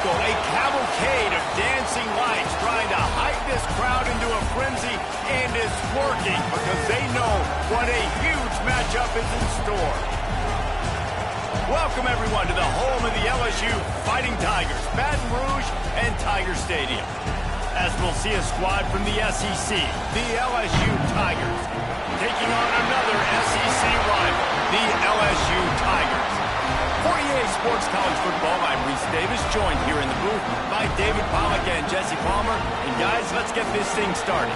spectacle, a cavalcade of dancing lights trying to hype this crowd into a frenzy, and it's working because they know what a huge matchup is in store. Welcome, everyone, to the home of the LSU Fighting Tigers, Baton Rouge and Tiger Stadium. As we'll see a squad from the SEC, the LSU Tigers, taking on another SEC rival, the LSU Tigers. For EA Sports College Football, I'm Reese Davis, joined here in the booth by David Pollack and Jesse Palmer. And guys, let's get this thing started.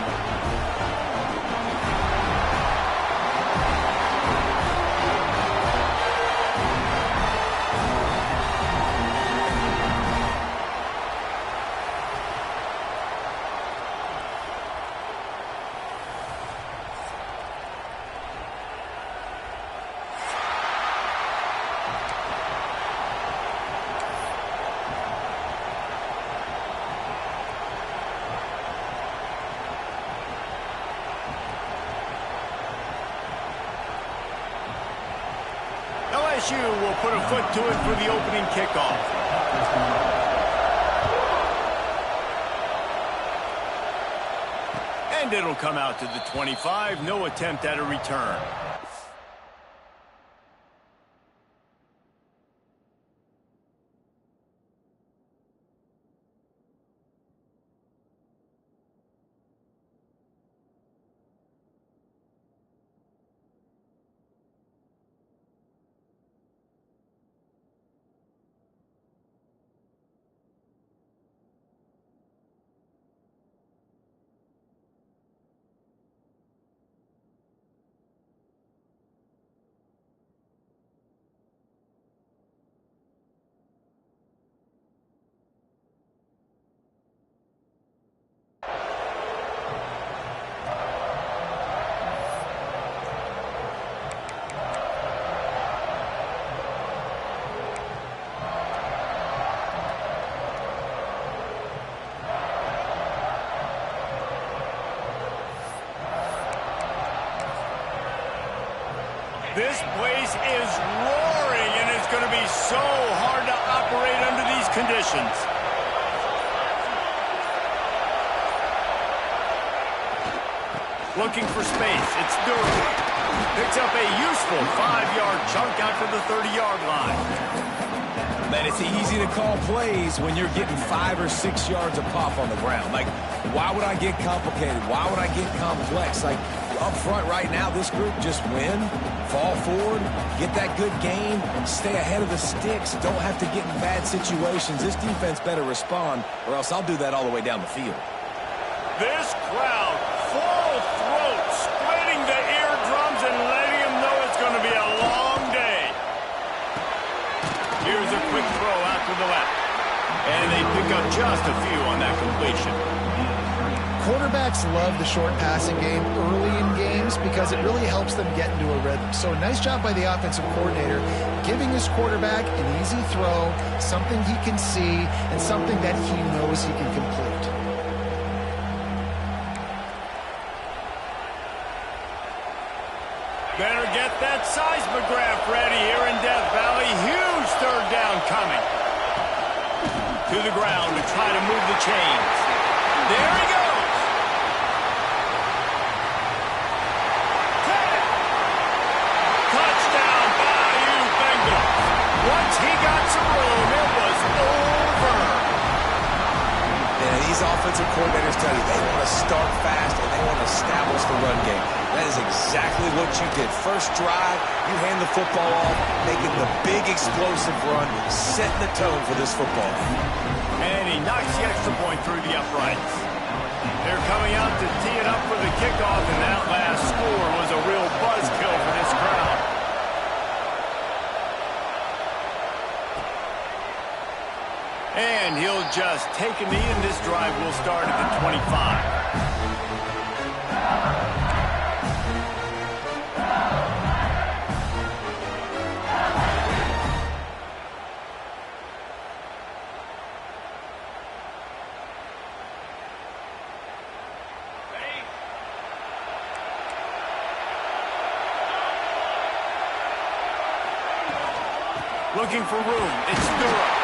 LSU will put a foot to it for the opening kickoff. And it'll come out to the 25. No attempt at a return. This place is roaring, and it's going to be so hard to operate under these conditions. Looking for space. It's Durham. Picks up a useful 5-yard chunk out to the 30-yard line. Man, it's easy to call plays when you're getting 5 or 6 yards a pop on the ground. Like, why would I get complicated? Why would I get complex? Like, up front right now, this group just win, fall forward, get that good game, stay ahead of the sticks, don't have to get in bad situations. This defense better respond, or else I'll do that all the way down the field. This crowd, full throat, splitting the eardrums and letting them know it's going to be a long day. Here's a quick throw out to the left. And they pick up just a few on that completion. Quarterbacks love the short passing game early in games because it really helps them get into a rhythm. So nice job by the offensive coordinator giving his quarterback an easy throw, something he can see, and something that he knows he can complete. Better get that seismograph ready here in Death Valley. Huge third down coming. To the ground to try to move the chains. There he goes. Touchdown, Bayou Bengals. Once he got some room, it was over. And these offensive coordinators tell you they want to start fast and they want to establish the run game. That is exactly what you did. First drive, you hand the football off, making the big explosive run, setting the tone for this football. And he knocks the extra point through the uprights. They're coming out to tee it up for the kickoff, and that last score was a real buzzkill for this crowd. And he'll just take a knee, and this drive will start at the 25. Looking for room. It's Durham.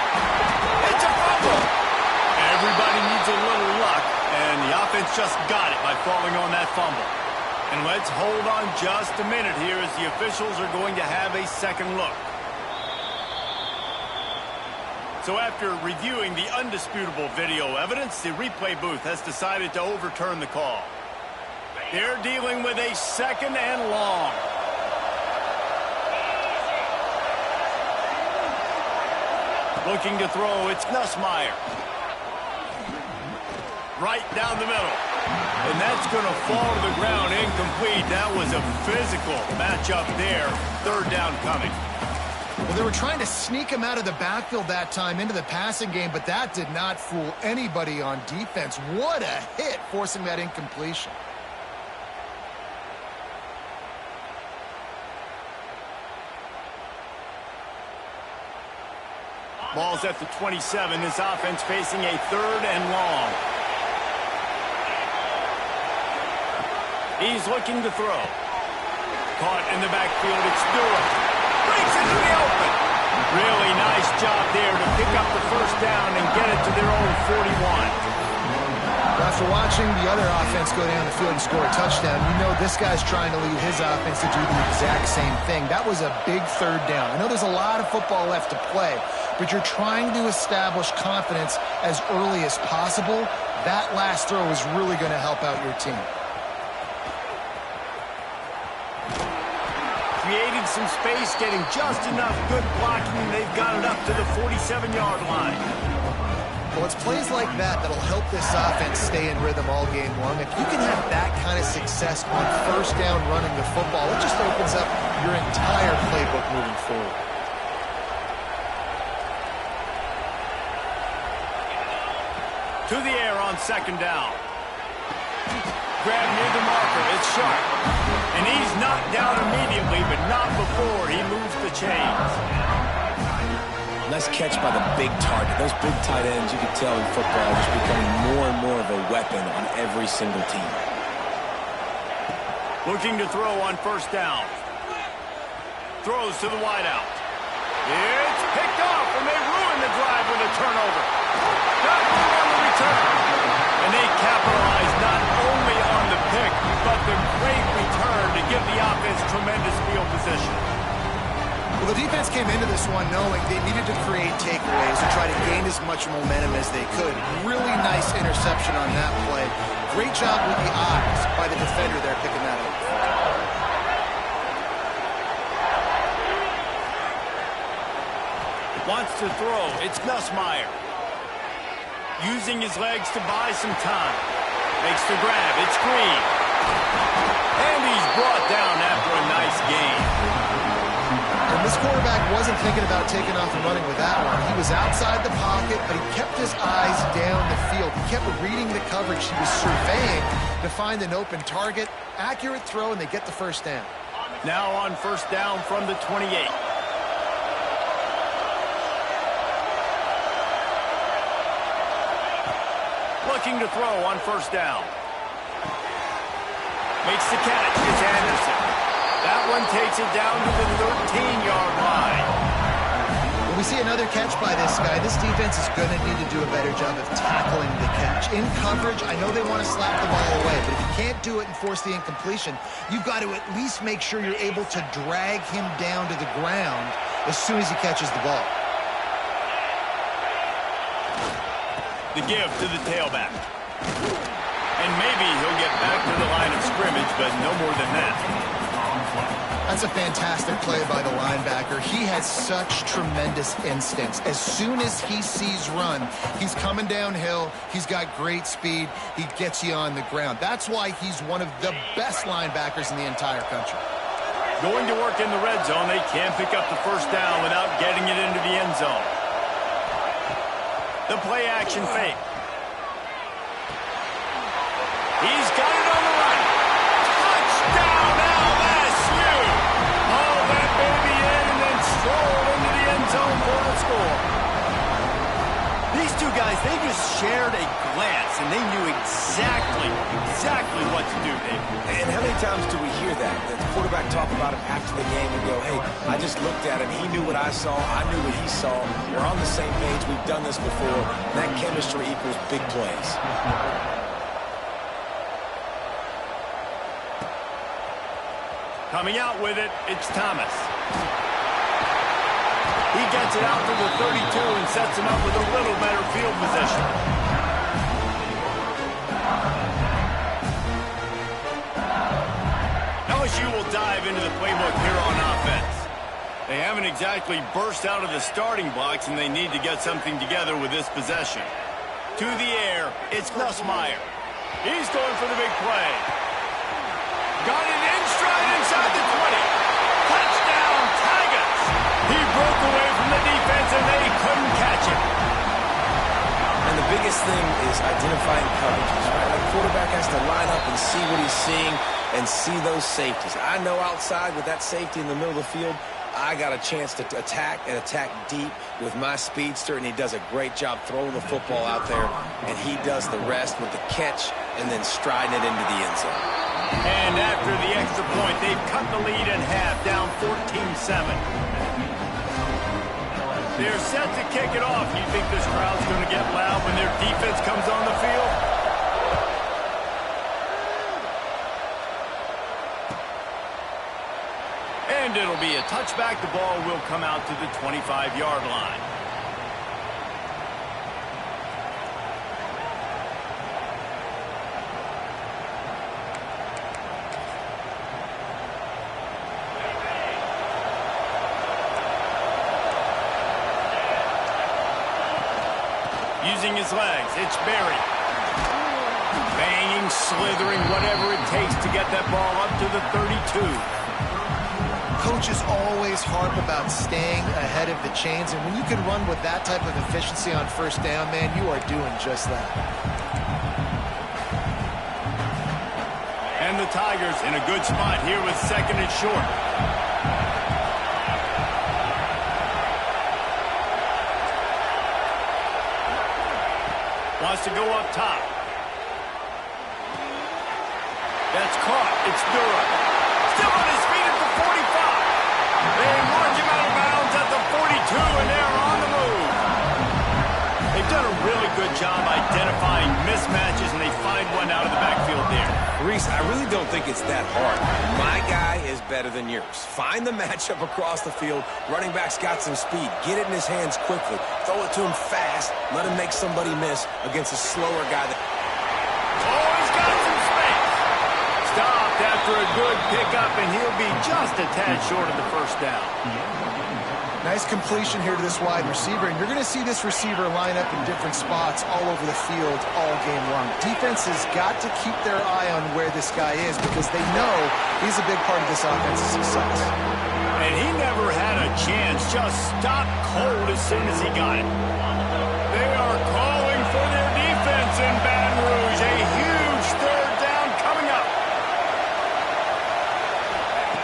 It's a fumble. Everybody needs a little luck, and the offense just got it by falling on that fumble. And let's hold on just a minute here as the officials are going to have a second look. So after reviewing the undisputable video evidence, the replay booth has decided to overturn the call. They're dealing with a second and long. Looking to throw, it's Nussmeier. Right down the middle. And that's going to fall to the ground incomplete. That was a physical matchup there. Third down coming. Well, they were trying to sneak him out of the backfield that time into the passing game, but that did not fool anybody on defense. What a hit, forcing that incompletion. Ball's at the 27. This offense facing a third and long. He's looking to throw. Caught in the backfield. It's Stewart. Breaks into the open. Really nice job there to pick up the first down and get it to their own 41. After watching the other offense go down the field and score a touchdown, you know this guy's trying to lead his offense to do the exact same thing. That was a big third down. I know there's a lot of football left to play, but you're trying to establish confidence as early as possible. That last throw is really going to help out your team. Creating some space, getting just enough good blocking, and they've got it up to the 47-yard line. Well, it's plays like that that'll help this offense stay in rhythm all game long. If you can have that kind of success on first down running the football, it just opens up your entire playbook moving forward. To the air on second down. Grab near the marker. It's Sharp. And he's knocked down immediately, but not before he moves the chains. Nice catch by the big target. Those big tight ends, you can tell in football, are just becoming more and more of a weapon on every single team. Looking to throw on first down. Throws to the wideout. It's picked off, and they ruin the drive with a turnover. Not good on the return. And they capitalize not only on the pick, but the great return to give the offense tremendous field position. Well, the defense came into this one knowing they needed to create takeaways and try to gain as much momentum as they could. Really nice interception on that play. Great job with the eyes by the defender there picking that up. Wants to throw. It's Nussmeier. Using his legs to buy some time. Makes the grab. It's Green. And he's brought down after a nice gain. And this quarterback wasn't thinking about taking off and running with that one. He was outside the pocket, but he kept his eyes down the field. He kept reading the coverage. He was surveying to find an open target. Accurate throw, and they get the first down. Now on first down from the 28. Looking to throw on first down. Makes the catch. It's Anderson. That one takes it down to the 13-yard line. When we see another catch by this guy, this defense is going to need to do a better job of tackling the catch. In coverage, I know they want to slap the ball away, but if you can't do it and force the incompletion, you've got to at least make sure you're able to drag him down to the ground as soon as he catches the ball. The give to the tailback. And maybe he'll get back to the line of scrimmage, but no more than that. That's a fantastic play by the linebacker. He has such tremendous instincts. As soon as he sees run, he's coming downhill. He's got great speed. He gets you on the ground. That's why he's one of the best linebackers in the entire country. Going to work in the red zone. They can't pick up the first down without getting it into the end zone. The play action fake. He's got it on the right. Touchdown, LSU! Haul that baby in and then stroll into the end zone for the score. These two guys They just shared a glance, and they knew exactly what to do, Dave. And how many times do we hear that? The quarterback talk about it after the game and go, hey, I just looked at him. He knew what I saw. I knew what he saw. We're on the same page. We've done this before. And that chemistry equals big plays. Coming out with it, it's Thomas. He gets it out to the 32 and sets him up with a little better field position. LSU will dive into the playbook here on offense. They haven't exactly burst out of the starting blocks, and they need to get something together with this possession. To the air, it's Nussmeier. He's going for the big play. Got it in stride inside the 20. Touchdown, Tigers! He broke away from the defense, and they couldn't catch him. And the biggest thing is identifying coverages, right? The quarterback has to line up and see what he's seeing and see those safeties. I know outside with that safety in the middle of the field, I got a chance to attack and attack deep with my speedster, and he does a great job throwing the football out there, and he does the rest with the catch and then striding it into the end zone. And after the extra point, they've cut the lead in half, down 14-7. They're set to kick it off. You think this crowd's going to get loud when their defense comes on the field? And it'll be a touchback. The ball will come out to the 25-yard line. Using his legs, it's Berry. Banging, slithering, whatever it takes to get that ball up to the 32. Coaches always harp about staying ahead of the chains, and when you can run with that type of efficiency on first down, man, you are doing just that. And the Tigers in a good spot here with second and short. Wants to go up top. That's caught. It's Durham. Still on his feet at the 45. They march him out of bounds at the 42, and they're on the move. They've done a really good job identifying mismatches, and they find one out of the backfield there. Reese, I really don't think it's that hard. My guy is better than yours. Find the matchup across the field. Running back's got some speed. Get it in his hands quickly. Throw it to him fast. Let him make somebody miss against a slower guy. Oh, he's got some space. Stopped after a good pickup, and he'll be just a tad short of the first down. Nice completion here to this wide receiver, and you're going to see this receiver line up in different spots all over the field all game long. Defense has got to keep their eye on where this guy is because they know he's a big part of this offense's success. And he never had a chance, just stopped cold as soon as he got it. They are calling for their defense in Baton Rouge. A huge third down coming up.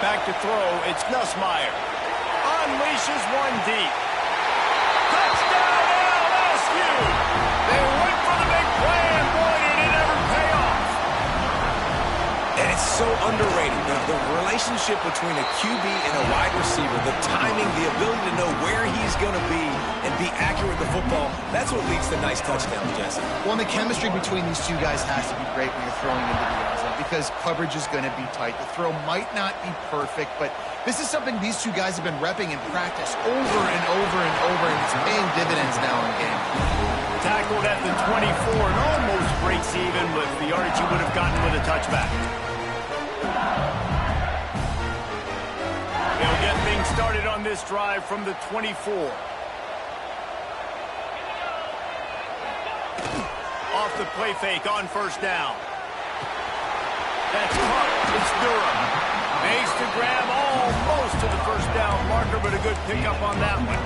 Back to throw, it's Nussmeier. Unleashes one deep. Touchdown LSU! They went for the big play, and boy, did it ever pay off. And it's so underrated. The relationship between a QB and a wide receiver, the timing, the ability to know where he's going to be and be accurate with the football, that's what leads to nice touchdowns, Jesse. Well, and the chemistry between these two guys has to be great when you're throwing into the end zone because coverage is going to be tight. The throw might not be perfect, but this is something these two guys have been repping in practice over and over and over, and it's paying dividends now in the game. Tackled at the 24 and almost breaks even with the yardage he would have gotten with a touchback. They'll get things started on this drive from the 24. Off the play fake on first down. That's caught. It's Durham. Makes the grab almost to the first down marker, but a good pickup on that one.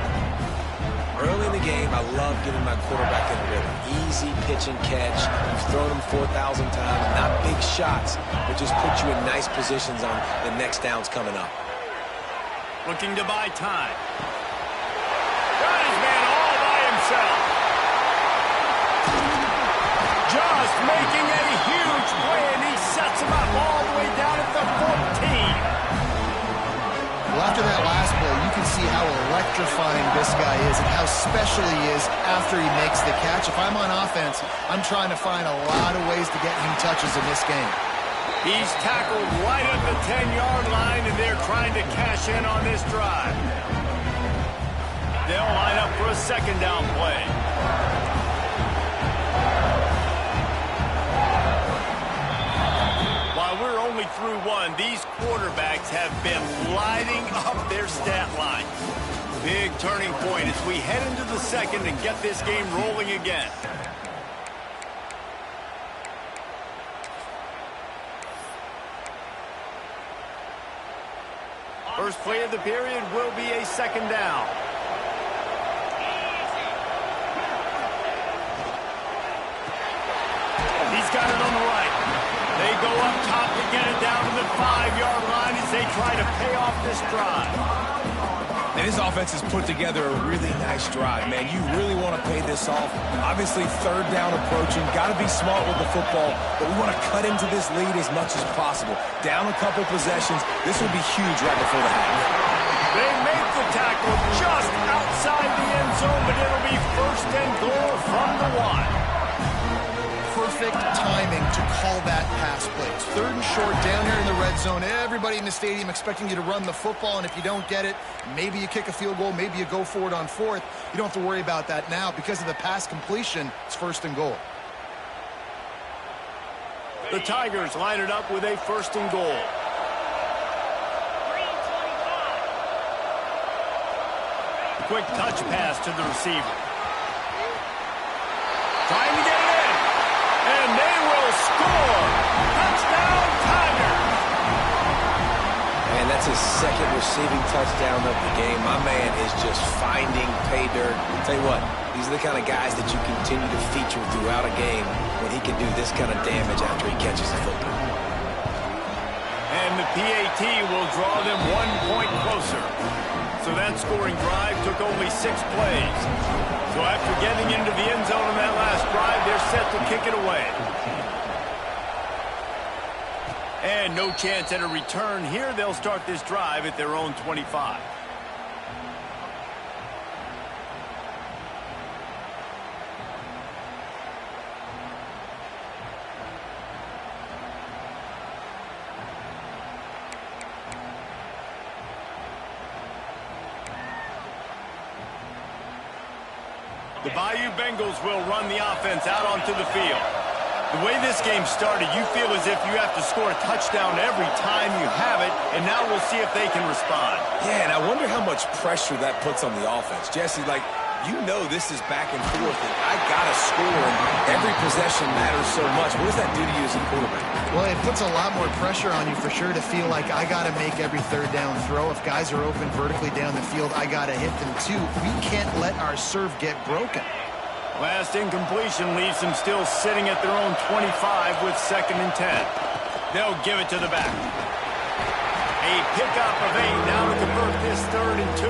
Early in the game, I love getting my quarterback in a rhythm. Easy pitch and catch. You've thrown them 4,000 times. Not big shots, but just put you in nice positions on the next downs coming up. Looking to buy time. Got his man all by himself. electrifying this guy is and how special he is after he makes the catch. If I'm on offense, I'm trying to find a lot of ways to get him touches in this game. He's tackled right at the 10-yard line, and they're trying to cash in on this drive. They'll line up for a second down play. While we're only through one, these quarterbacks have been lighting up their stat line. Big turning point as we head into the second and get this game rolling again. First play of the period will be a second down. He's got it on the right. They go up top to get it down to the 5-yard line as they try to pay off this drive. And his offense has put together a really nice drive, man. You really want to pay this off. Obviously, third down approaching. Got to be smart with the football, but we want to cut into this lead as much as possible. Down a couple possessions. This will be huge right before the half. They make the tackle just outside the end zone, but it'll be first and goal from the 1. Perfect timing to call that pass play. It's third and short down here in the red zone. Everybody in the stadium expecting you to run the football, and if you don't get it, maybe you kick a field goal, maybe you go for it on fourth. You don't have to worry about that now. Because of the pass completion, it's first and goal. The Tigers line it up with a first and goal. Quick touch pass to the receiver. Trying to get it in. And they will score. Touchdown, Tigers. Man, that's his second receiving touchdown of the game. My man is just finding pay dirt. Tell you what, these are the kind of guys that you continue to feature throughout a game when he can do this kind of damage after he catches the football. And the PAT will draw them 1 point closer. So that scoring drive took only 6 plays. So after getting into the end zone on that last drive, they're set to kick it away. And no chance at a return here. They'll start this drive at their own 25. The Bayou Bengals will run the offense out onto the field. The way this game started, you feel as if you have to score a touchdown every time you have it, and now we'll see if they can respond. Yeah, and I wonder how much pressure that puts on the offense. Jesse, like, you know this is back and forth, and I got to score, and every possession matters so much. What does that do to you as a quarterback? Well, it puts a lot more pressure on you for sure to feel like I got to make every third down throw. If guys are open vertically down the field, I got to hit them too. We can't let our serve get broken. Last incompletion leaves them still sitting at their own 25 with 2nd and 10. They'll give it to the back. A pickup of 8 now to convert this 3rd and 2.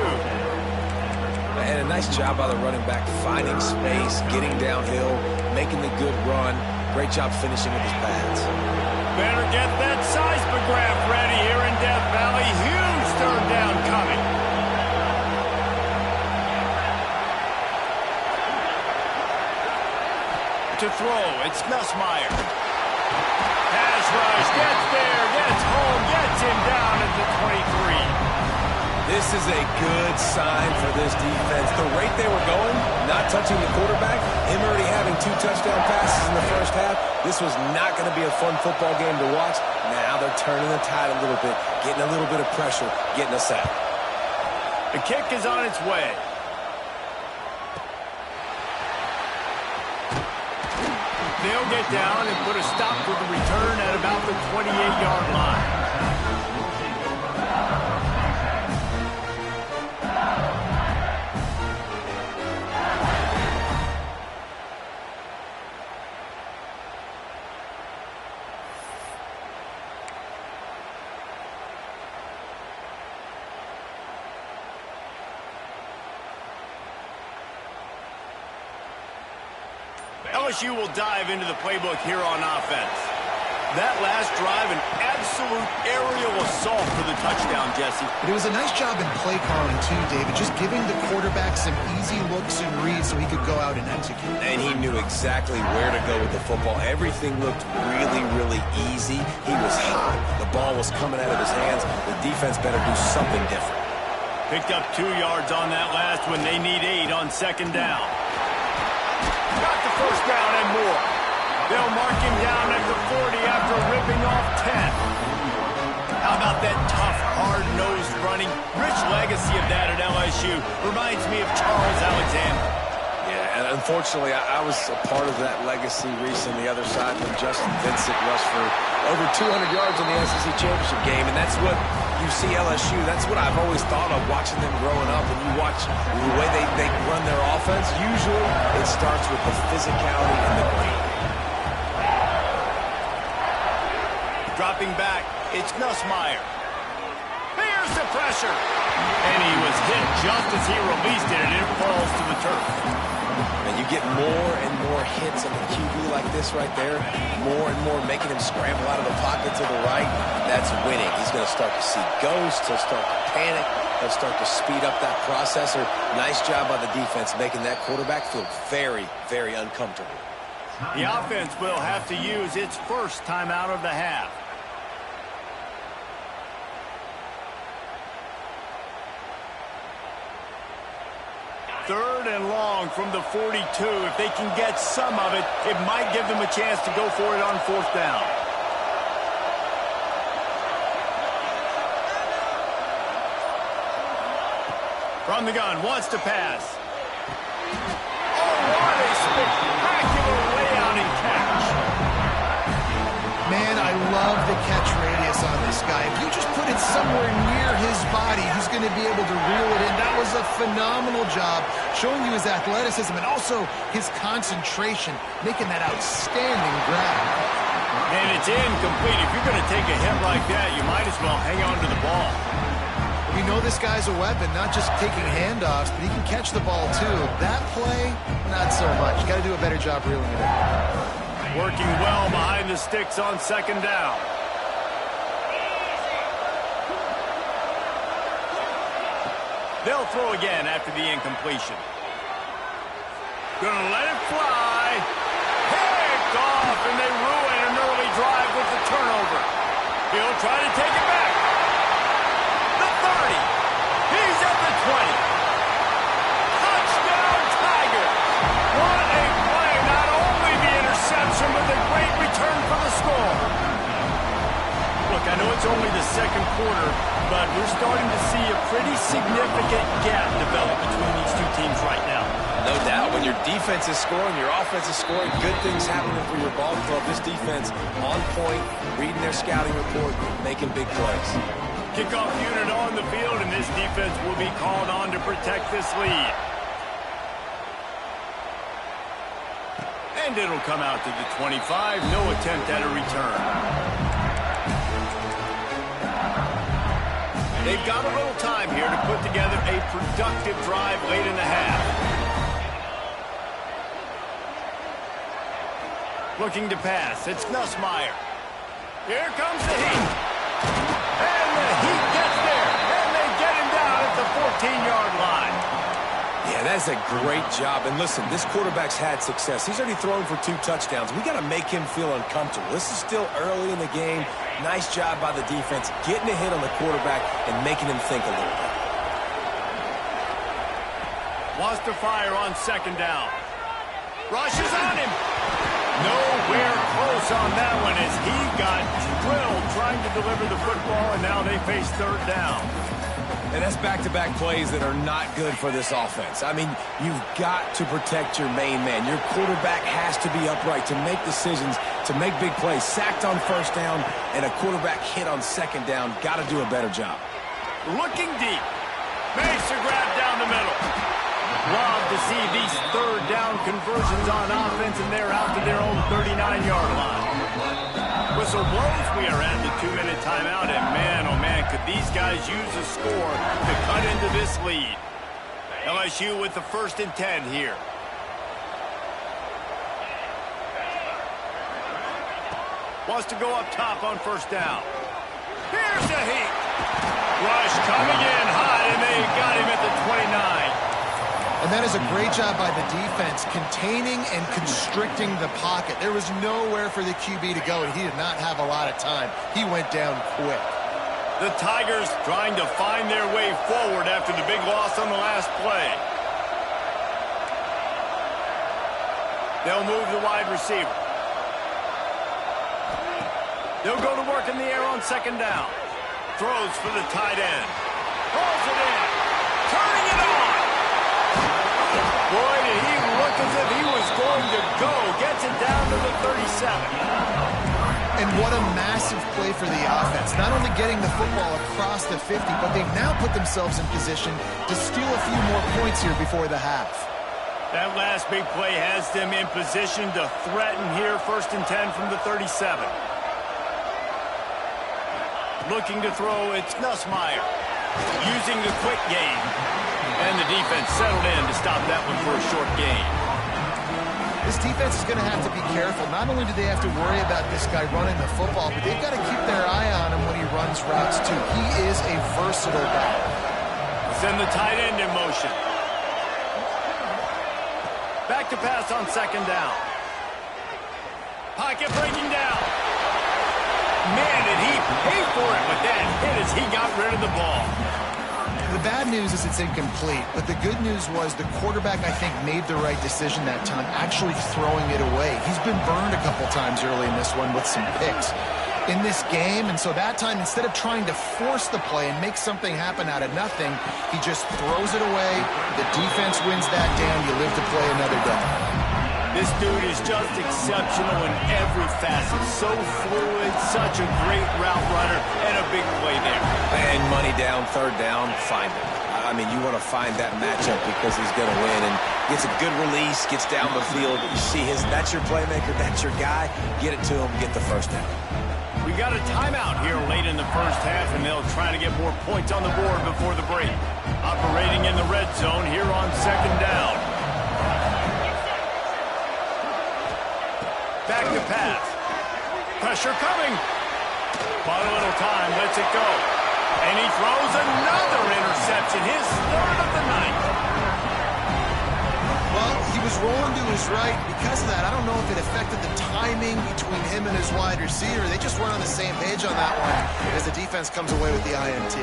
And a nice job by the running back, finding space, getting downhill, making the good run. Great job finishing with his pads. Better get that seismograph ready here in Death Valley. Huge 3rd down coming. To throw, it's Nussmeier. Pass rush, gets there, gets home, gets him down at the 23. This is a good sign for this defense. The rate they were going, not touching the quarterback, him already having 2 touchdown passes in the first half, this was not going to be a fun football game to watch. Now they're turning the tide a little bit, getting a little bit of pressure, getting us out. The kick is on its way. They'll get down and put a stop to the return at about the 28-yard line. LSU will dive into the playbook here on offense. That last drive, an absolute aerial assault for the touchdown, Jesse. But it was a nice job in play calling, too, David, just giving the quarterback some easy looks and reads so he could go out and execute. And he knew exactly where to go with the football. Everything looked really, really easy. He was hot. The ball was coming out of his hands. The defense better do something different. Picked up 2 yards on that last one. They need 8 on second down. Got the first down and more. They'll mark him down at the 40 after ripping off 10. How about that tough, hard-nosed running? Rich legacy of that at LSU. Reminds me of Charles Alexander. Yeah, and unfortunately, I was a part of that legacy recently. The other side when Justin Vincent rushed for over 200 yards in the SEC Championship game, and that's what you see LSU. That's what I've always thought of watching them growing up. And you watch the way they run their offense, usually it starts with the physicality and the brain. Dropping back, it's Nussmeier. Here's the pressure. And he was hit just as he released it, and it falls to the turf. And you get more and more hits on the QB like this right there, more and more making him scramble out of the pocket to the right. That's winning. He's going to start to see ghosts. He'll start to panic. He'll start to speed up that processor. Nice job by the defense making that quarterback feel very, very uncomfortable. The offense will have to use its first timeout of the half. Third and long from the 42. If they can get some of it, it might give them a chance to go for it on fourth down. From the gun, wants to pass. Oh, what a spectacular layout and catch. Man, I love the catch radius on this guy. If you just put it somewhere near his body, he's going to be able to reel it in. That was a phenomenal job, showing you his athleticism and also his concentration, making that outstanding grab. And it's incomplete. If you're going to take a hit like that, you might as well hang on to the ball. We know this guy's a weapon, not just taking handoffs, but he can catch the ball too. That play, not so much. Got to do a better job reeling it in. Working well behind the sticks on second down. They'll throw again after the incompletion. Gonna let it fly. Picked off, and they ruin an early drive with the turnover. He'll try to take it back. The 30. He's at the 20. Touchdown, Tigers. What a play. Not only the interception, but the great return for the score. Look, I know it's only the second quarter, but we're starting to see a pretty significant gap develop between these two teams right now. No doubt. When your defense is scoring, your offense is scoring, good things happening for your ball club. This defense on point, reading their scouting report, making big plays. Kickoff unit on the field, and this defense will be called on to protect this lead. And it'll come out to the 25. No attempt at a return. They've got a little time here to put together a productive drive late in the half. Looking to pass. It's Nussmeier. Here comes the heat. And the heat gets there. And they get him down at the 14-yard line. Yeah, that's a great job. And listen, this quarterback's had success. He's already thrown for 2 touchdowns. We got to make him feel uncomfortable. This is still early in the game. Nice job by the defense, getting a hit on the quarterback and making him think a little bit. Wants to fire on second down. Rushes on him. Nowhere close on that one as he got drilled trying to deliver the football, and now they face third down. And that's back-to-back plays that are not good for this offense. I mean, you've got to protect your main man. Your quarterback has to be upright to make decisions, to make big plays. Sacked on first down and a quarterback hit on second down. Got to do a better job. Looking deep. Makes a grab down the middle. Love to see these third down conversions on offense, and they're out to their own 39-yard line. Whistle blows. We are at the 2-minute timeout, and man, oh man, could these guys use a score to cut into this lead. LSU with the 1st and 10 here. Wants to go up top on first down. Here's the heat. Rush coming in hot, and they got him at the 29. And that is a great job by the defense, containing and constricting the pocket. There was nowhere for the QB to go, and he did not have a lot of time. He went down quick. The Tigers trying to find their way forward after the big loss on the last play. They'll move the wide receiver. They'll go to work in the air on second down. Throws for the tight end. Pulls it in. Turning it on. Boy, did he look as if he was going to go. Gets it down to the 37. And what a massive play for the offense. Not only getting the football across the 50, but they've now put themselves in position to steal a few more points here before the half. That last big play has them in position to threaten here, 1st and 10 from the 37. Looking to throw, it's Nussmeier. Using the quick game. And the defense settled in to stop that one for a short gain. This defense is going to have to be careful. Not only do they have to worry about this guy running the football, but they've got to keep their eye on him when he runs routes too. He is a versatile back. Send the tight end in motion. Back to pass on second down. Pocket breaking down. Man, did he pay for it with that hit as he got rid of the ball. The bad news is it's incomplete, but the good news was the quarterback, I think, made the right decision that time, actually throwing it away. He's been burned a couple times early in this one with some picks in this game, and so that time, instead of trying to force the play and make something happen out of nothing, he just throws it away. The defense wins that down. You live to play another day. This dude is just exceptional in every facet. So fluid, such a great route runner, and a big play there. And money down, third down, find him. I mean, you want to find that matchup because he's going to win. And gets a good release, gets down the field. You see that's your playmaker, that's your guy. Get it to him, get the first down. We got a timeout here late in the first half, and they'll try to get more points on the board before the break. Operating in the red zone here on second down. Back to pass. Pressure coming. But a little time, lets it go. And he throws another interception, his 3rd of the night. Well, he was rolling to his right. Because of that, I don't know if it affected the timing between him and his wide receiver. They just weren't on the same page on that one as the defense comes away with the INT.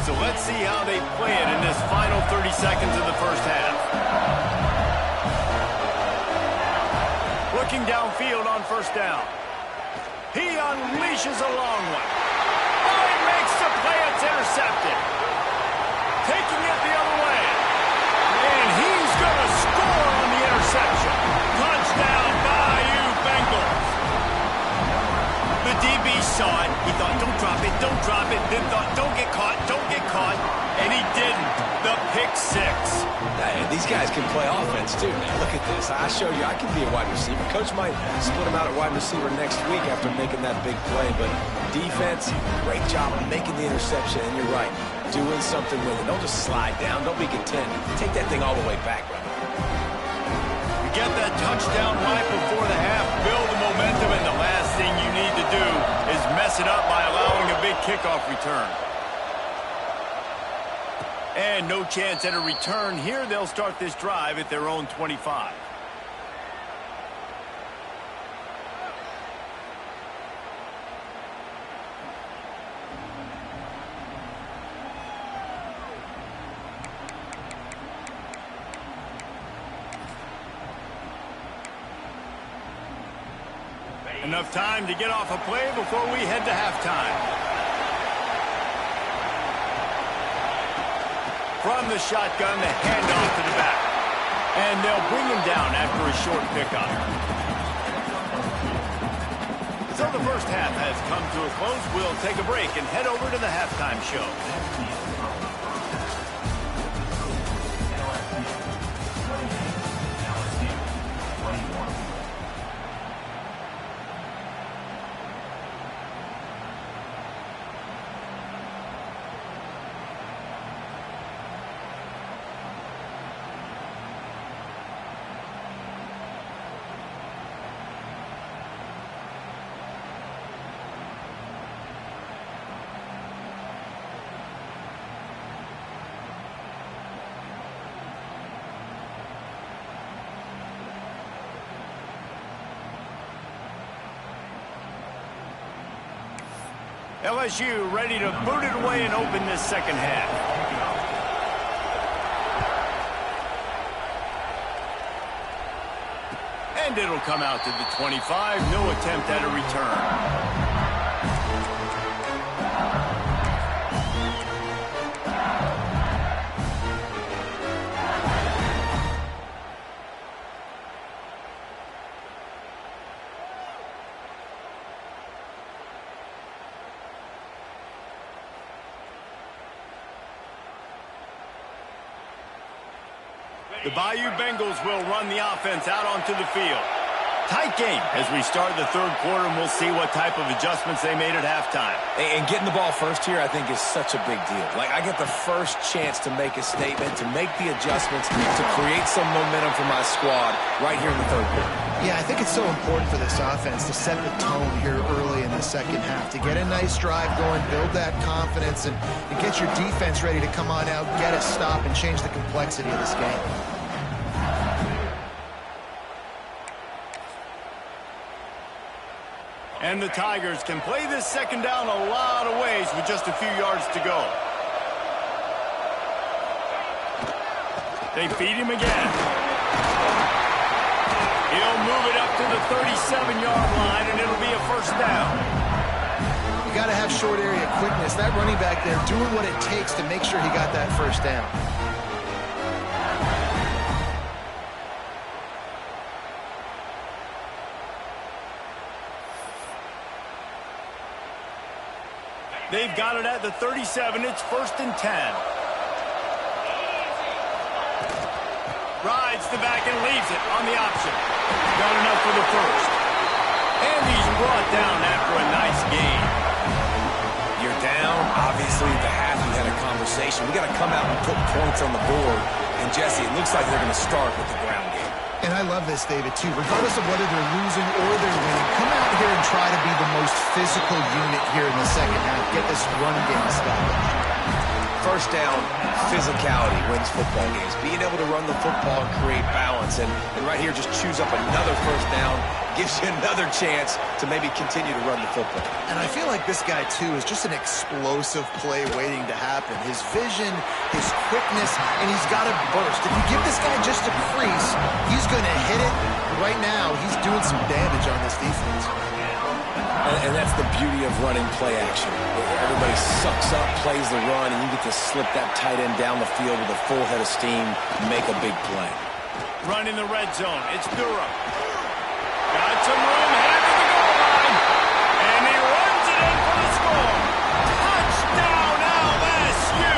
So let's see how they play it in this final 30 seconds of the first half. Looking downfield on first down. He unleashes a long one. Oh, he makes the play. It's intercepted. Taking it the other way. And he's going to score on the interception. Touchdown, Bayou Bengals. The DB saw it. He thought, don't drop it, don't drop it. Then thought, don't get caught, don't get caught. And he didn't. The pick six. Hey, these guys can play offense, too. Now, look at this. I showed you I can be a wide receiver. Coach might split him out at wide receiver next week after making that big play. But defense, great job of making the interception. And you're right, doing something with it. Don't just slide down. Don't be content. Take that thing all the way back, brother. You get that touchdown right before the half, build the momentum, and the last thing you need to do is mess it up by allowing a big kickoff return. And no chance at a return here. They'll start this drive at their own 25. Enough time to get off a play before we head to halftime. From the shotgun, the handoff to the back. And they'll bring him down after a short pickup. So the first half has come to a close. We'll take a break and head over to the halftime show. LSU ready to boot it away and open this second half. And it'll come out to the 25. No attempt at a return. The Bayou Bengals will run the offense out onto the field. Tight game as we start the third quarter, and we'll see what type of adjustments they made at halftime. And getting the ball first here, I think, is such a big deal. Like, I get the first chance to make a statement, to make the adjustments, to create some momentum for my squad right here in the third quarter. Yeah, I think it's so important for this offense to set the tone here early in the second half, to get a nice drive going, build that confidence, and get your defense ready to come on out, get a stop, and change the complexity of this game. And the Tigers can play this second down a lot of ways with just a few yards to go. They feed him again. He'll move it up to the 37-yard line, and it'll be a first down. You got to have short area quickness. That running back there doing what it takes to make sure he got that first down. They've got it at the 37. It's 1st and 10. Rides the back and leaves it on the option. Got enough for the first. And he's brought down after a nice gain. You're down. Obviously, at the half, we had a conversation. We got to come out and put points on the board. And, Jesse, it looks like they're going to start with the ground game. And I love this, David, too. Regardless of whether they're losing or they're winning, come out here and try to be the most physical unit here in the second half. Get this run game established. First down, physicality wins football games. Being able to run the football and create balance. And right here, just choose up another first down. Gives you another chance to maybe continue to run the football. And I feel like this guy, too, is just an explosive play waiting to happen. His vision, his quickness, and he's got to burst. If you give this guy just a crease, he's going to hit it. Right now, he's doing some damage on this defense. And that's the beauty of running play action. Everybody sucks up, plays the run, and you get to slip that tight end down the field with a full head of steam, make a big play. Run in the red zone. It's Durham. Got some room, headed to the goal line. And he runs it in for the score. Touchdown, LSU.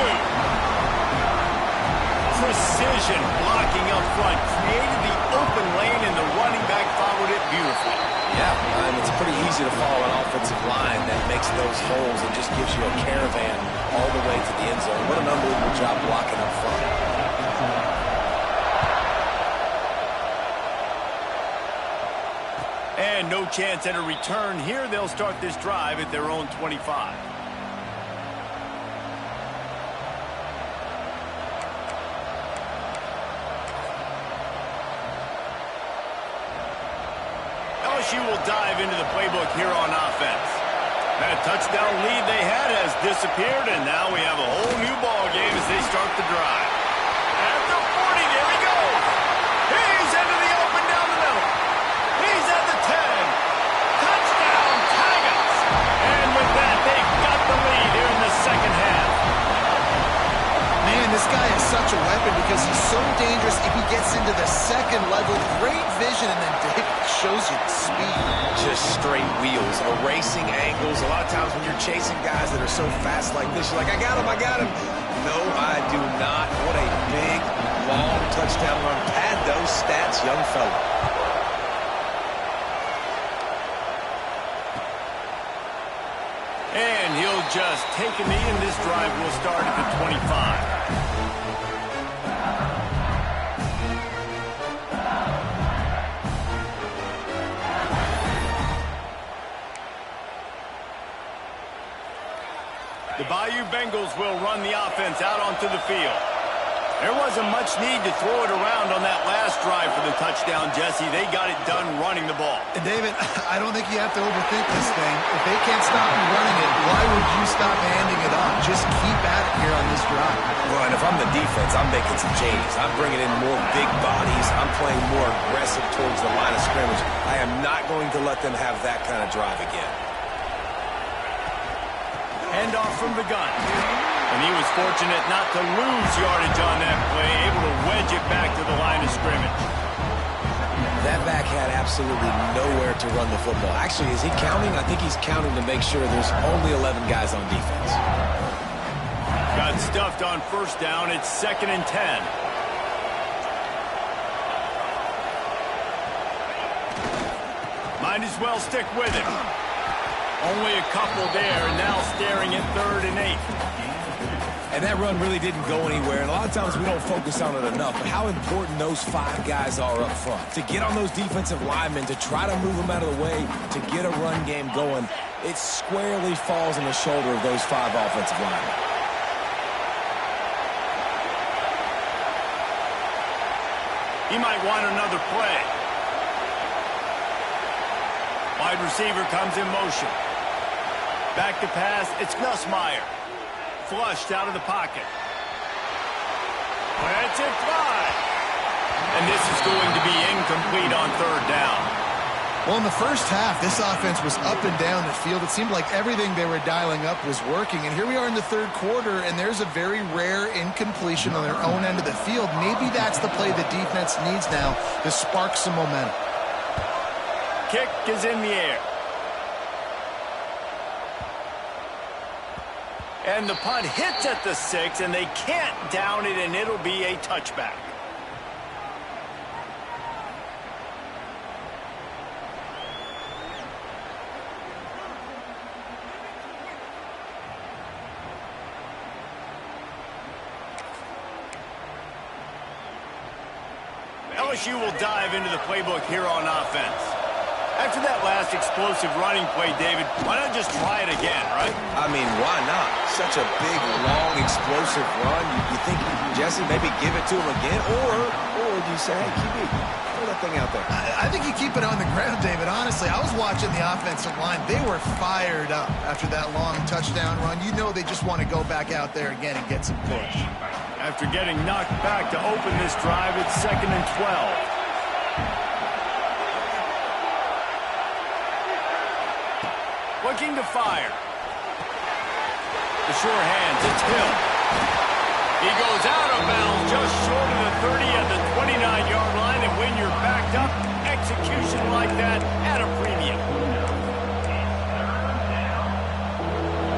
Precision blocking up front. Created the open lane, and the running back followed it beautifully. Yeah, and it's pretty easy to follow an offensive line that makes those holes and just gives you a caravan all the way to the end zone. What an unbelievable job blocking up front. And no chance at a return here. They'll start this drive at their own 25. LSU will dive into the playbook here on offense. That touchdown lead they had has disappeared, and now we have a whole new ball game as they start the drive. At the 40, there he goes. He's into the open down the middle. He's at the 10. Touchdown, Tigers. And with that, they've got the lead here in the second half. Man, this guy is such a weapon because he's so dangerous if he gets into the second level. Great vision, and then Dave shows you the speed. Just straight wheels, erasing angles. A lot of times when you're chasing guys that are so fast like this, you're like, I got him, I got him. No, I do not. What a big, long touchdown run. Pad those stats, young fella. And he'll just take a knee, and this drive will start at the 25. The Bayou Bengals will run the offense out onto the field. There wasn't much need to throw it around on that last drive for the touchdown, Jesse. They got it done running the ball. And David, I don't think you have to overthink this thing. If they can't stop you running it, why would you stop handing it off? Just keep at it here on this drive. Well, and if I'm the defense, I'm making some changes. I'm bringing in more big bodies. I'm playing more aggressive towards the line of scrimmage. I am not going to let them have that kind of drive again. Handoff from the gun. And he was fortunate not to lose yardage on that play, able to wedge it back to the line of scrimmage. That back had absolutely nowhere to run the football. Actually, is he counting? I think he's counting to make sure there's only 11 guys on defense. Got stuffed on first down. It's 2nd and 10. Might as well stick with it. Only a couple there, and now staring at 3rd and 8. And that run really didn't go anywhere. And a lot of times we don't focus on it enough. But how important those 5 guys are up front. To get on those defensive linemen, to try to move them out of the way, to get a run game going, it squarely falls on the shoulder of those 5 offensive linemen. He might want another play. Wide receiver comes in motion. Back to pass. It's Nussmeier. Flushed out of the pocket. That's it, fly. And this is going to be incomplete on 3rd down. Well, in the first half, this offense was up and down the field. It seemed like everything they were dialing up was working. And here we are in the 3rd quarter, and there's a very rare incompletion on their own end of the field. Maybe that's the play the defense needs now to spark some momentum. Kick is in the air. And the punt hits at the 6, and they can't down it, and it'll be a touchback. LSU will dive into the playbook here on offense. After that last explosive running play, David, why not just try it again, right? I mean, why not? Such a big, long, explosive run. You think, Jesse, maybe give it to him again? Or do you say, hey, QB, throw that thing out there? I think you keep it on the ground, David. Honestly, I was watching the offensive line. They were fired up after that long touchdown run. You know they just want to go back out there again and get some push. After getting knocked back to open this drive, it's 2nd and 12. Looking to fire. The sure hands, it's Hill. He goes out of bounds just short of the 30 at the 29-yard line, and when you're backed up, execution like that at a premium.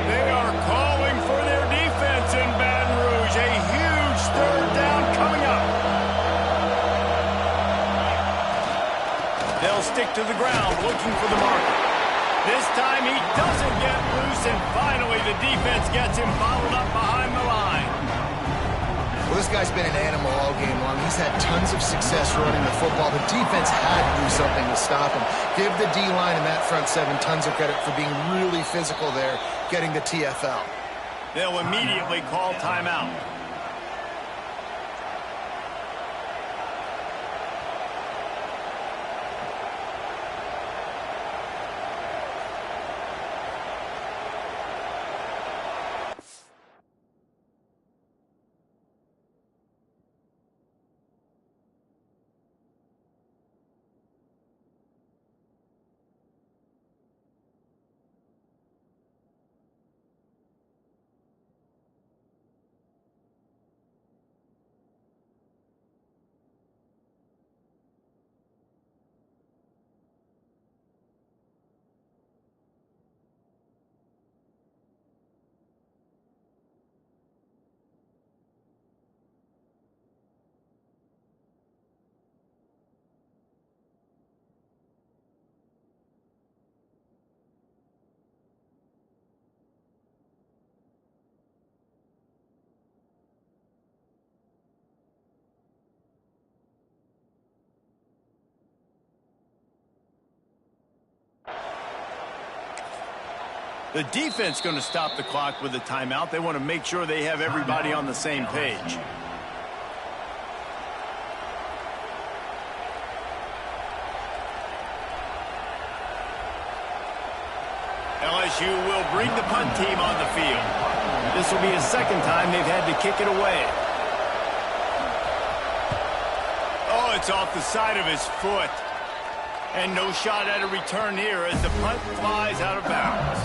They are calling for their defense in Baton Rouge. A huge 3rd down coming up. They'll stick to the ground looking for the marker. This time he doesn't get loose, and finally the defense gets him bottled up behind the line. Well, this guy's been an animal all game long. He's had tons of success running the football. The defense had to do something to stop him. Give the D-line and that front 7 tons of credit for being really physical there, getting the TFL. They'll immediately call timeout. The defense going to stop the clock with a timeout. They want to make sure they have everybody on the same page. LSU will bring the punt team on the field. This will be his second time they've had to kick it away. Oh, it's off the side of his foot. And no shot at a return here as the punt flies out of bounds.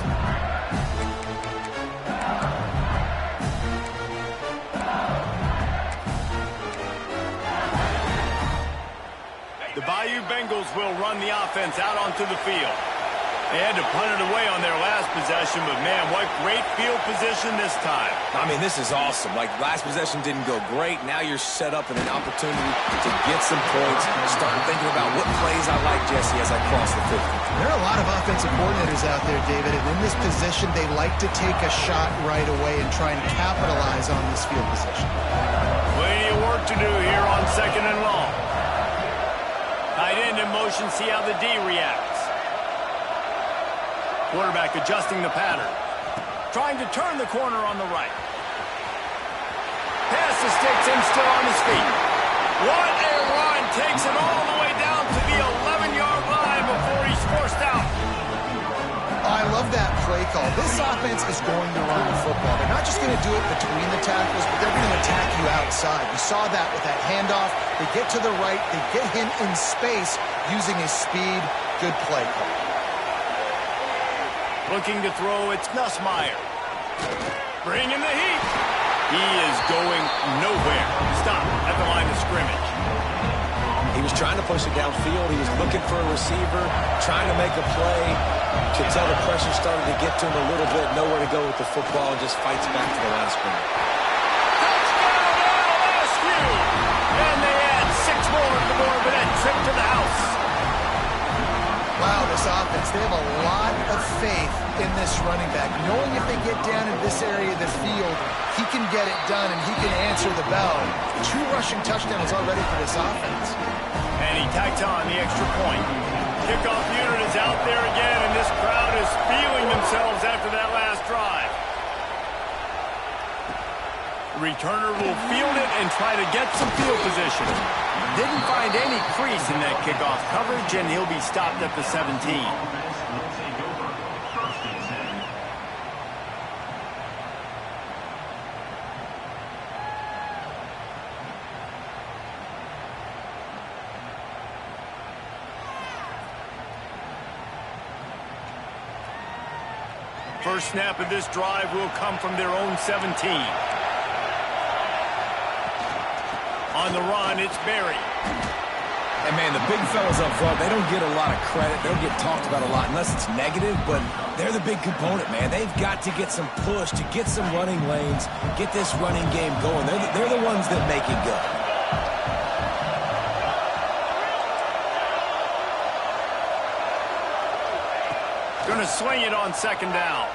The Bayou Bengals will run the offense out onto the field. They had to punt it away on their last possession, but man, what great field position this time. I mean, this is awesome. Like, last possession didn't go great. Now you're set up in an opportunity to get some points. Starting thinking about what plays I like, Jesse, as I cross the 50. There are a lot of offensive coordinators out there, David, and in this position, they like to take a shot right away and try and capitalize on this field position. Plenty of work to do here on 2nd and long. Tight end in motion, see how the D reacts. Quarterback adjusting the pattern. Trying to turn the corner on the right. Pass to sticks him still on his feet. What a run. Takes it all the way down to the 11-yard line before he's forced out. I love that play call. This offense is going to run the football. They're not just going to do it between the tackles, but they're going to attack you outside. You saw that with that handoff. They get to the right. They get him in space using his speed. Good play call. Looking to throw, it's Nussmeier. Bringing the heat. He is going nowhere. Stop at the line of scrimmage. He was trying to push it downfield. He was looking for a receiver, trying to make a play. You could tell the pressure started to get to him a little bit. Nowhere to go with the football, and just fights back to the line of scrimmage. Touchdown, LSU! And they add 6 more to the board with that trip to the house. Wow, this offense, they have a lot of faith in this running back, knowing if they get down in this area of the field, he can get it done and he can answer the bell. 2 rushing touchdowns already for this offense. And he tacks on the extra point. Kickoff unit is out there again, and this crowd is feeling themselves after that last drive. The returner will field it and try to get some field position. Didn't find any crease in that kickoff coverage, and he'll be stopped at the 17. First snap of this drive will come from their own 17. On the run, it's Berry. And, man, the big fellas up front, they don't get a lot of credit. They don't get talked about a lot unless it's negative, but they're the big component, man. They've got to get some push, to get some running lanes, get this running game going. They're the ones that make it go. Going to sling it on 2nd down.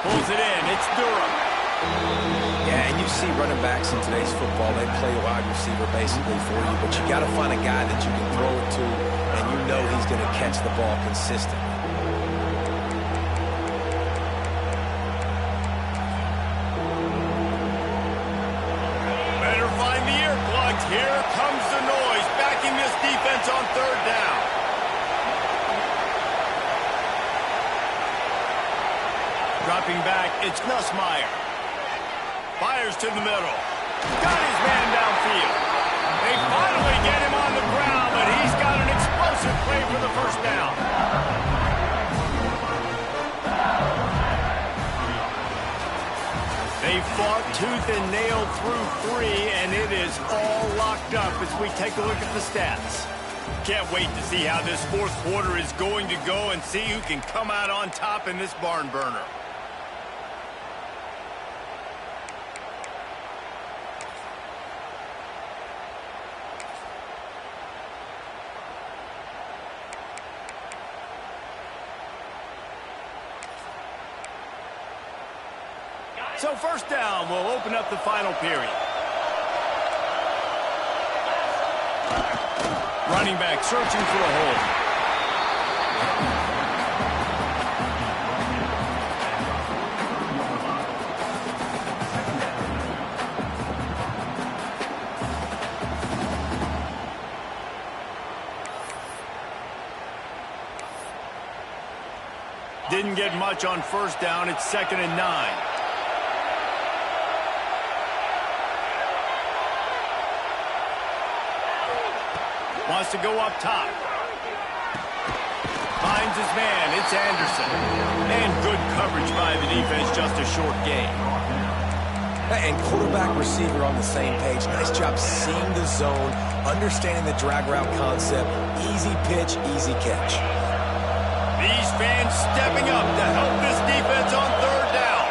Pulls it in. It's Durham. Yeah, and you see running backs in today's football, they play a wide receiver basically for you, but you got to find a guy that you can throw it to, and you know he's going to catch the ball consistently. Better find the earplugs. Here comes the noise, backing this defense on 3rd down. Dropping back, it's Nussmeier. Fires to the middle. Got his man downfield. They finally get him on the ground, but he's got an explosive play for the 1st down. They fought tooth and nail through 3, and it is all locked up as we take a look at the stats. Can't wait to see how this 4th quarter is going to go and see who can come out on top in this barn burner. So 1st down will open up the final period. Running back searching for a hole. Didn't get much on first down. It's 2nd and 9. Wants to go up top. Finds his man. It's Anderson. And good coverage by the defense. Just a short gain. And quarterback receiver on the same page. Nice job seeing the zone, understanding the drag route concept. Easy pitch, easy catch. These fans stepping up to help this defense on 3rd down.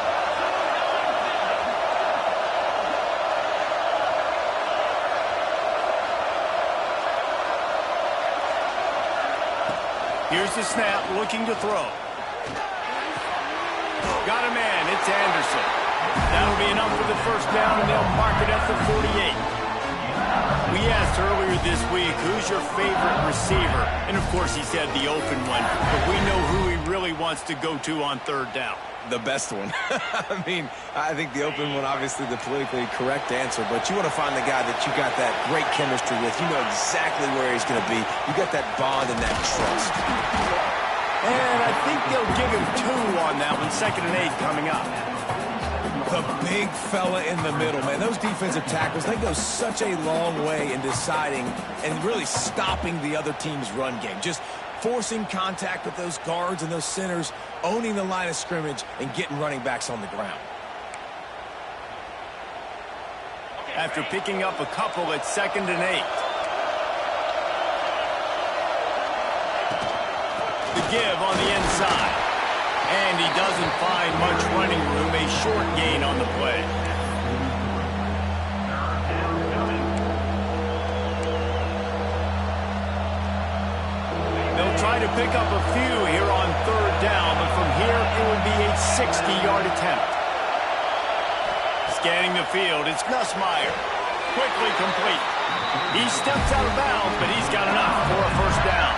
Here's the snap, looking to throw. Got a man, it's Anderson. That'll be enough for the 1st down, and they'll mark it at the 48. We asked earlier this week, who's your favorite receiver? And, of course, he said the open one. But we know who he really wants to go to on 3rd down. The best one. I mean, I think the open one, obviously the politically correct answer, but you want to find the guy that you got that great chemistry with. You know exactly where he's going to be. You got that bond and that trust. And I think they'll give him 2 on that one. 2nd and 8 coming up. The big fella in the middle, man. Those defensive tackles, they go such a long way in deciding and really stopping the other team's run game. Just forcing contact with those guards and those centers, owning the line of scrimmage, and getting running backs on the ground. After picking up a couple at 2nd and 8. The give on the inside. And he doesn't find much running room. A short gain on the play. They'll try to pick up a few here on 3rd down, but from here it would be a 60-yard attempt. Scanning the field, it's Nussmeier. Quickly complete. He steps out of bounds, but he's got enough for a 1st down.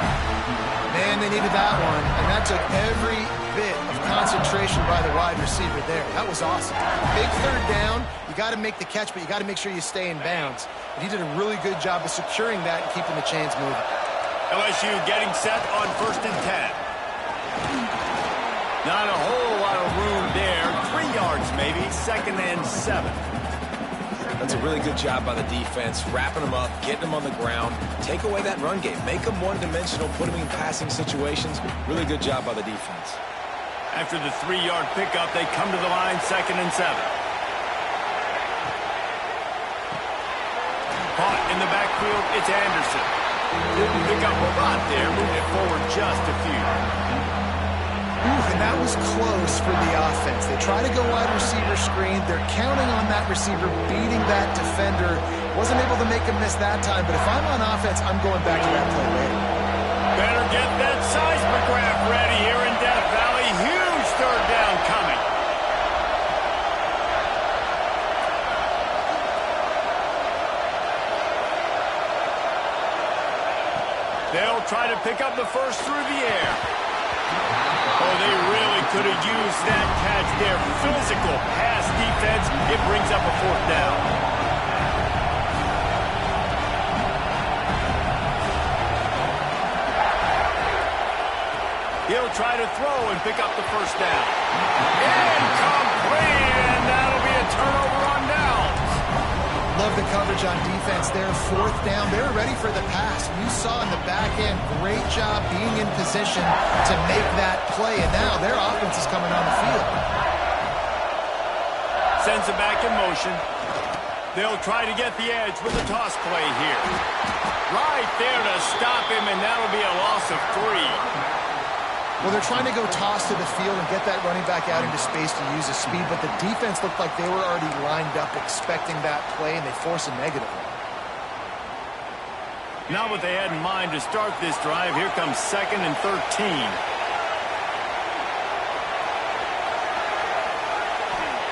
Man, they needed that one, and that took every bit of concentration by the wide receiver there. That was awesome. Big 3rd down. You got to make the catch, but you got to make sure you stay in bounds. And he did a really good job of securing that and keeping the chains moving. LSU getting set on 1st and 10. Not a whole lot of room there. 3 yards maybe. 2nd and 7. That's a really good job by the defense, wrapping them up, getting them on the ground, take away that run game, make them one-dimensional, put them in passing situations. Really good job by the defense. After the 3-yard pickup, they come to the line, 2nd and 7. Caught in the backfield, it's Anderson. Didn't pick up a lot there, moved it forward just a few. And that was close for the offense. They try to go wide receiver screen. They're counting on that receiver beating that defender. Wasn't able to make him miss that time, but if I'm on offense, I'm going back to that play later. Better get that seismograph ready here in Death Valley. Huge 3rd down coming. They'll try to pick up the 1st through the air. Oh, they really could have used that catch there. Physical pass defense. It brings up a 4th down. He'll try to throw and pick up the 1st down. Incomplete, and that'll be a turnover on downs. Love the coverage on defense there. 4th down. They were ready for the pass. You saw in the back end, great job being in position to make that play. And now their offense is coming on the field. Sends it back in motion. They'll try to get the edge with a toss play here. Right there to stop him, and that'll be a loss of 3. Well, they're trying to go toss to the field and get that running back out into space to use his speed, but the defense looked like they were already lined up expecting that play, and they force a negative one. Not what they had in mind to start this drive. Here comes 2nd and 13.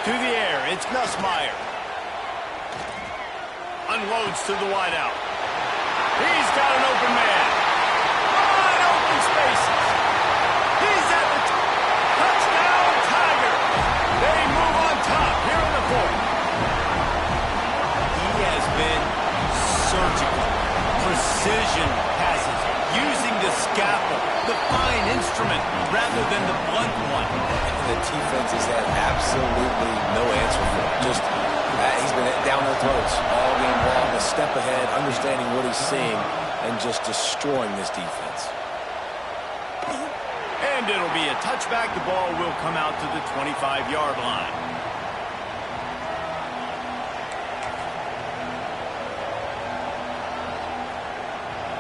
To the air, it's Nussmeier. Unloads to the wideout. He's got an open man. Wide open spaces. He's at the touchdown, Tiger. They move on top here in the 4th. He has been surgical. Precision passes, using the scalpel, the fine instrument. statement rather than the blunt one. The defense has had absolutely no answer for him. Just, he's been down their throats all game long, a step ahead, understanding what he's seeing, and just destroying this defense. And it'll be a touchback. The ball will come out to the 25-yard line.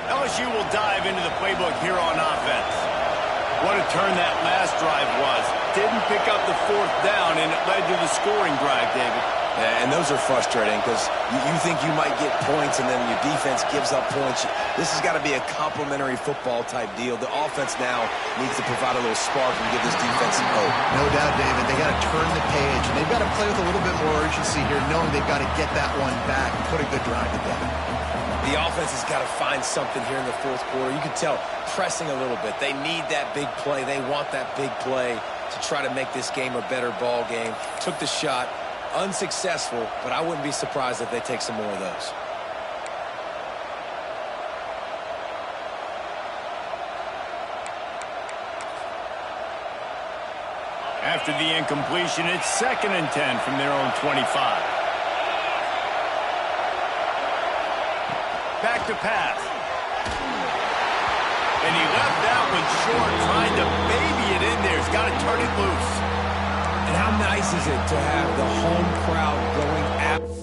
LSU will dive into the playbook here on offense. What a turn that last drive was. Didn't pick up the fourth down, and it led to the scoring drive, David. Yeah, and those are frustrating because you think you might get points and then your defense gives up points. This has got to be a complementary football type deal. The offense now needs to provide a little spark and give this defense some hope. No doubt, David. They got to turn the page, and they've got to play with a little bit more urgency here, knowing they've got to get that one back and put a good drive together. The offense has got to find something here in the fourth quarter. You can tell pressing a little bit. They need that big play. They want that big play to try to make this game a better ball game. Took the shot. Unsuccessful, but I wouldn't be surprised if they take some more of those. After the incompletion, it's 2nd and 10 from their own 25. Back to pass. And he left that one short, trying to baby it in there. He's got to turn it loose. And how nice is it to have the home crowd going after